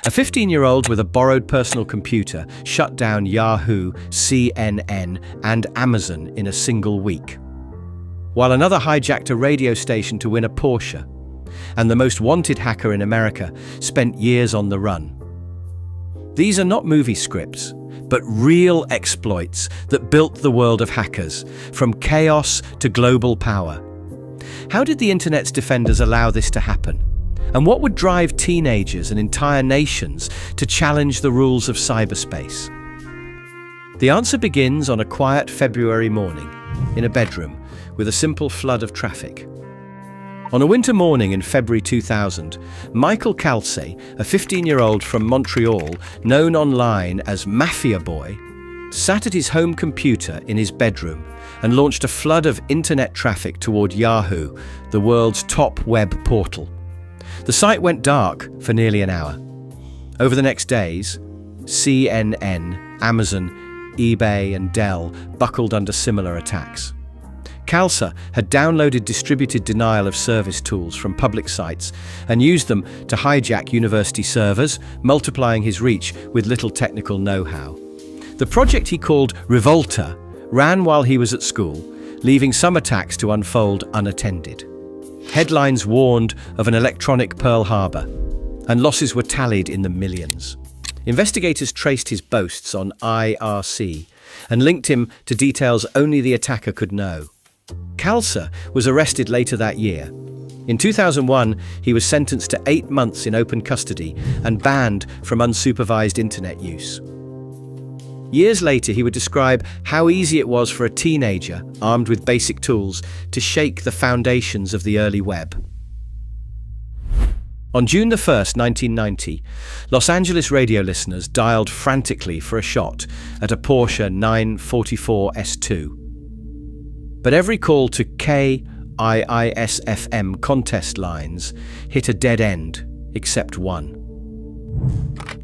A 15-year-old with a borrowed personal computer shut down Yahoo, CNN, and Amazon in a single week, while another hijacked a radio station to win a Porsche, and the most wanted hacker in America spent years on the run. These are not movie scripts, but real exploits that built the world of hackers, from chaos to global power. How did the internet's defenders allow this to happen? And what would drive teenagers and entire nations to challenge the rules of cyberspace? The answer begins on a quiet February morning in a bedroom with a simple flood of traffic. On a winter morning in February 2000, Michael Calce, a 15-year-old from Montreal, known online as Mafia Boy, sat at his home computer in his bedroom and launched a flood of internet traffic toward Yahoo, the world's top web portal. The site went dark for nearly an hour. Over the next days, CNN, Amazon, eBay, and Dell buckled under similar attacks. Calce had downloaded distributed denial of service tools from public sites and used them to hijack university servers, multiplying his reach with little technical know-how. The project he called Revolta ran while he was at school, leaving some attacks to unfold unattended. Headlines warned of an electronic Pearl Harbor, and losses were tallied in the millions. Investigators traced his boasts on IRC and linked him to details only the attacker could know. Calce was arrested later that year. In 2001, he was sentenced to 8 months in open custody and banned from unsupervised internet use. Years later, he would describe how easy it was for a teenager, armed with basic tools, to shake the foundations of the early web. On June 1, 1990, Los Angeles radio listeners dialed frantically for a shot at a Porsche 944 S2. But every call to KIISFM contest lines hit a dead end, except one.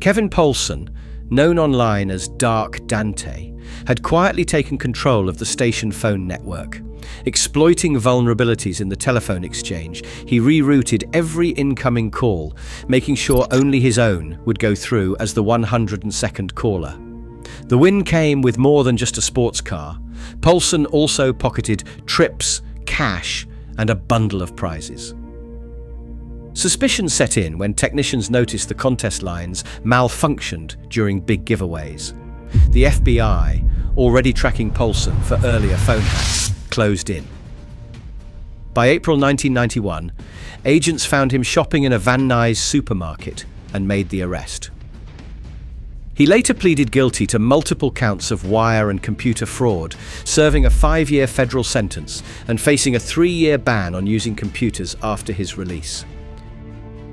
Kevin Polson, known online as Dark Dante, had quietly taken control of the station phone network. Exploiting vulnerabilities in the telephone exchange, he rerouted every incoming call, making sure only his own would go through as the 102nd caller. The win came with more than just a sports car. Polson also pocketed trips, cash, and a bundle of prizes. Suspicion set in when technicians noticed the contest lines malfunctioned during big giveaways. The FBI, already tracking Polson for earlier phone hacks, closed in. By April 1991, agents found him shopping in a Van Nuys supermarket and made the arrest. He later pleaded guilty to multiple counts of wire and computer fraud, serving a 5-year federal sentence and facing a 3-year ban on using computers after his release.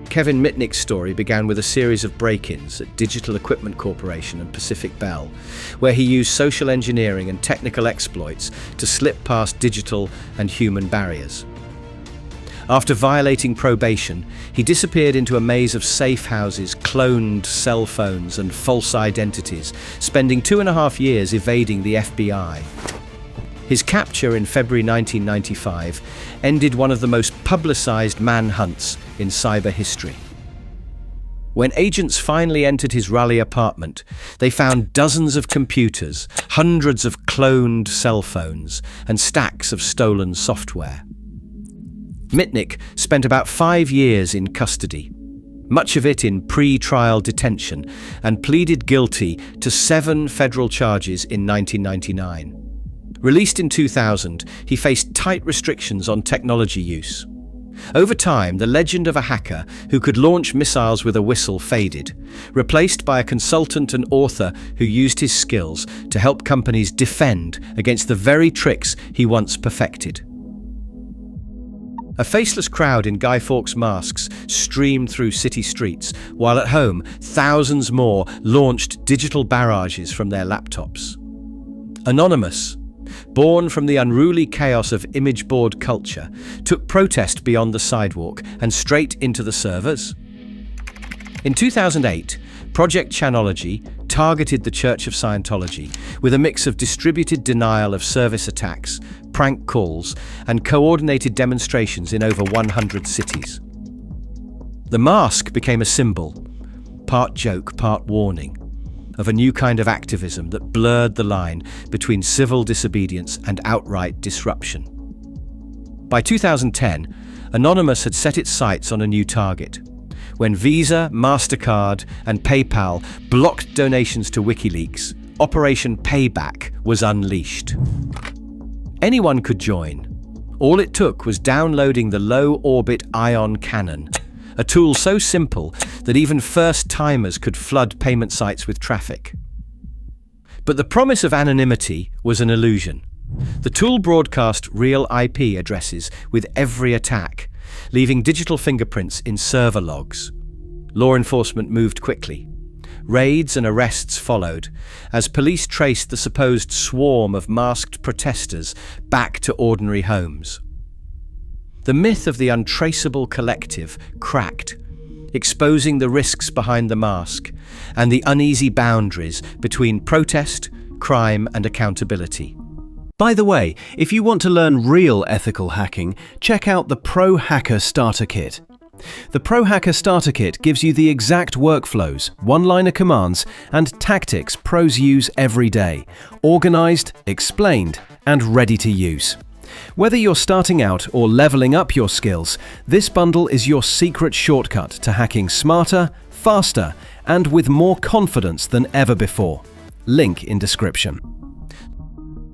Kevin Mitnick's story began with a series of break-ins at Digital Equipment Corporation and Pacific Bell, where he used social engineering and technical exploits to slip past digital and human barriers. After violating probation, he disappeared into a maze of safe houses, cloned cell phones, and false identities, spending 2.5 years evading the FBI. His capture in February 1995 ended one of the most publicized manhunts in cyber history. When agents finally entered his Raleigh apartment, they found dozens of computers, hundreds of cloned cell phones, and stacks of stolen software. Mitnick spent about 5 years in custody, much of it in pre-trial detention, and pleaded guilty to 7 federal charges in 1999. Released in 2000, he faced tight restrictions on technology use. Over time, the legend of a hacker who could launch missiles with a whistle faded, replaced by a consultant and author who used his skills to help companies defend against the very tricks he once perfected. A faceless crowd in Guy Fawkes masks streamed through city streets, while at home, thousands more launched digital barrages from their laptops. Anonymous, born from the unruly chaos of image board culture, took protest beyond the sidewalk and straight into the servers. In 2008, Project Chanology targeted the Church of Scientology with a mix of distributed denial of service attacks, prank calls, and coordinated demonstrations in over 100 cities. The mask became a symbol, part joke, part warning, of a new kind of activism that blurred the line between civil disobedience and outright disruption. By 2010, Anonymous had set its sights on a new target. When Visa, MasterCard, and PayPal blocked donations to WikiLeaks, Operation Payback was unleashed. Anyone could join. All it took was downloading the low-orbit ion cannon, a tool so simple that even first-timers could flood payment sites with traffic. But the promise of anonymity was an illusion. The tool broadcast real IP addresses with every attack, leaving digital fingerprints in server logs. Law enforcement moved quickly. Raids and arrests followed, as police traced the supposed swarm of masked protesters back to ordinary homes. The myth of the untraceable collective cracked, exposing the risks behind the mask and the uneasy boundaries between protest, crime, and accountability. By the way, if you want to learn real ethical hacking, check out the Pro Hacker Starter Kit. The Pro Hacker Starter Kit gives you the exact workflows, one-liner commands, and tactics pros use every day, organized, explained, and ready to use. Whether you're starting out or leveling up your skills, this bundle is your secret shortcut to hacking smarter, faster, and with more confidence than ever before. Link in description.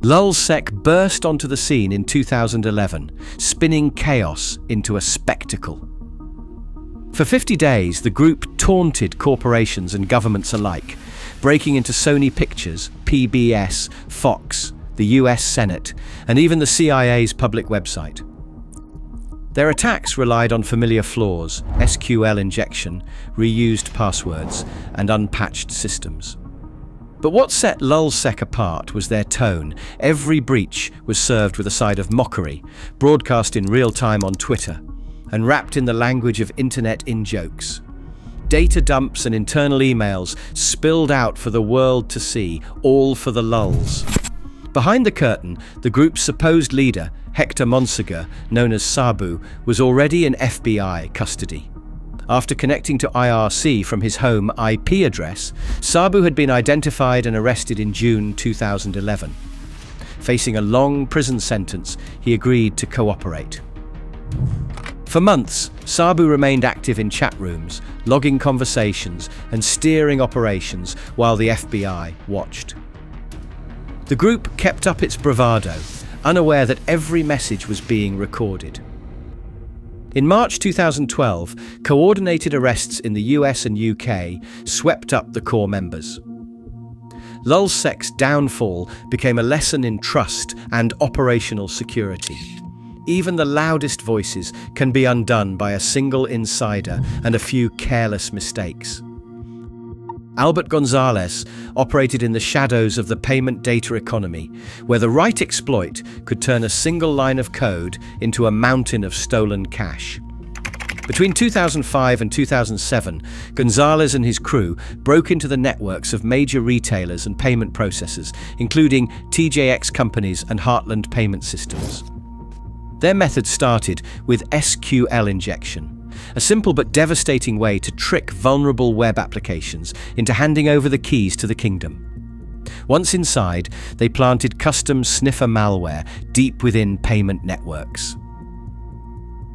LulzSec burst onto the scene in 2011, spinning chaos into a spectacle. For 50 days, the group taunted corporations and governments alike, breaking into Sony Pictures, PBS, Fox, the US Senate, and even the CIA's public website. Their attacks relied on familiar flaws, SQL injection, reused passwords, and unpatched systems. But what set LulzSec apart was their tone. Every breach was served with a side of mockery, broadcast in real time on Twitter, and wrapped in the language of internet in-jokes. Data dumps and internal emails spilled out for the world to see, all for the lulz. Behind the curtain, the group's supposed leader, Hector Monsegur, known as Sabu, was already in FBI custody. After connecting to IRC from his home IP address, Sabu had been identified and arrested in June 2011. Facing a long prison sentence, he agreed to cooperate. For months, Sabu remained active in chat rooms, logging conversations and steering operations while the FBI watched. The group kept up its bravado, unaware that every message was being recorded. In March 2012, coordinated arrests in the US and UK swept up the core members. LulzSec's downfall became a lesson in trust and operational security. Even the loudest voices can be undone by a single insider and a few careless mistakes. Albert Gonzalez operated in the shadows of the payment data economy, where the right exploit could turn a single line of code into a mountain of stolen cash. Between 2005 and 2007, Gonzalez and his crew broke into the networks of major retailers and payment processors, including TJX Companies and Heartland Payment Systems. Their method started with SQL injection, a simple but devastating way to trick vulnerable web applications into handing over the keys to the kingdom. Once inside, they planted custom sniffer malware deep within payment networks.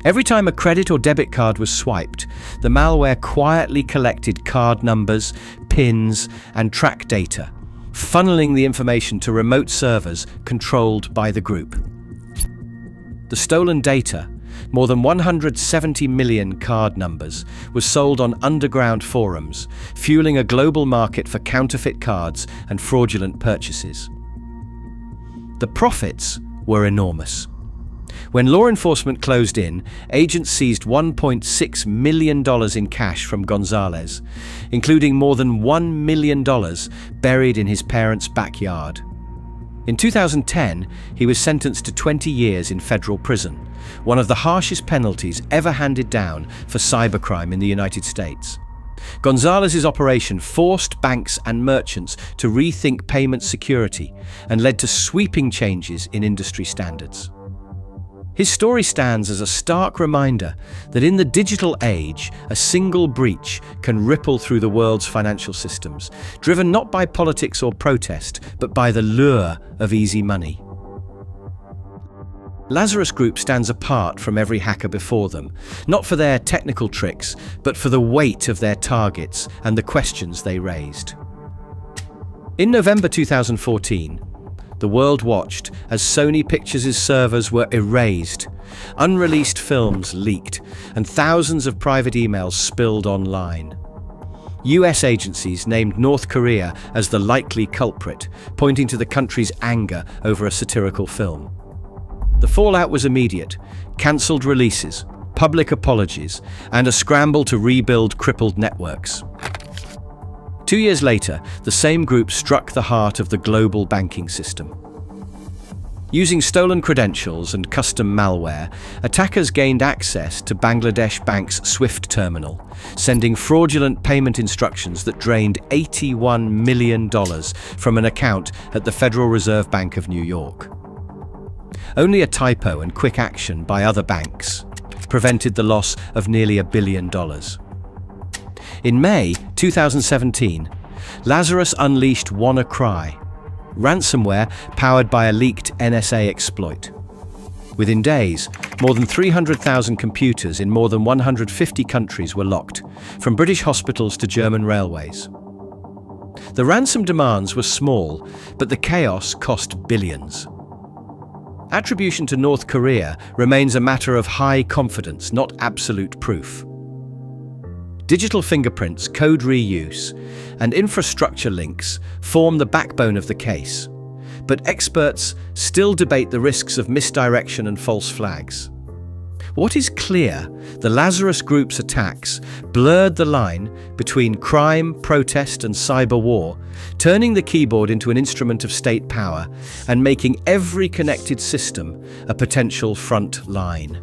Every time a credit or debit card was swiped, the malware quietly collected card numbers, PINs, and track data, funneling the information to remote servers controlled by the group. The stolen data, more than 170 million card numbers, was sold on underground forums, fueling a global market for counterfeit cards and fraudulent purchases. The profits were enormous. When law enforcement closed in, agents seized $1.6 million in cash from Gonzalez, including more than $1 million buried in his parents' backyard. In 2010, he was sentenced to 20 years in federal prison, one of the harshest penalties ever handed down for cybercrime in the United States. Gonzalez's operation forced banks and merchants to rethink payment security and led to sweeping changes in industry standards. His story stands as a stark reminder that in the digital age, a single breach can ripple through the world's financial systems, driven not by politics or protest, but by the lure of easy money. Lazarus Group stands apart from every hacker before them, not for their technical tricks, but for the weight of their targets and the questions they raised. In November 2014, the world watched as Sony Pictures' servers were erased, unreleased films leaked, and thousands of private emails spilled online. US agencies named North Korea as the likely culprit, pointing to the country's anger over a satirical film. The fallout was immediate: cancelled releases, public apologies, and a scramble to rebuild crippled networks. 2 years later, the same group struck the heart of the global banking system. Using stolen credentials and custom malware, attackers gained access to Bangladesh Bank's SWIFT terminal, sending fraudulent payment instructions that drained $81 million from an account at the Federal Reserve Bank of New York. Only a typo and quick action by other banks prevented the loss of nearly $1 billion. In May 2017, Lazarus unleashed WannaCry, ransomware powered by a leaked NSA exploit. Within days, more than 300,000 computers in more than 150 countries were locked, from British hospitals to German railways. The ransom demands were small, but the chaos cost billions. Attribution to North Korea remains a matter of high confidence, not absolute proof. Digital fingerprints, code reuse, and infrastructure links form the backbone of the case, but experts still debate the risks of misdirection and false flags. What is clear, the Lazarus Group's attacks blurred the line between crime, protest, and cyber war, turning the keyboard into an instrument of state power and making every connected system a potential front line.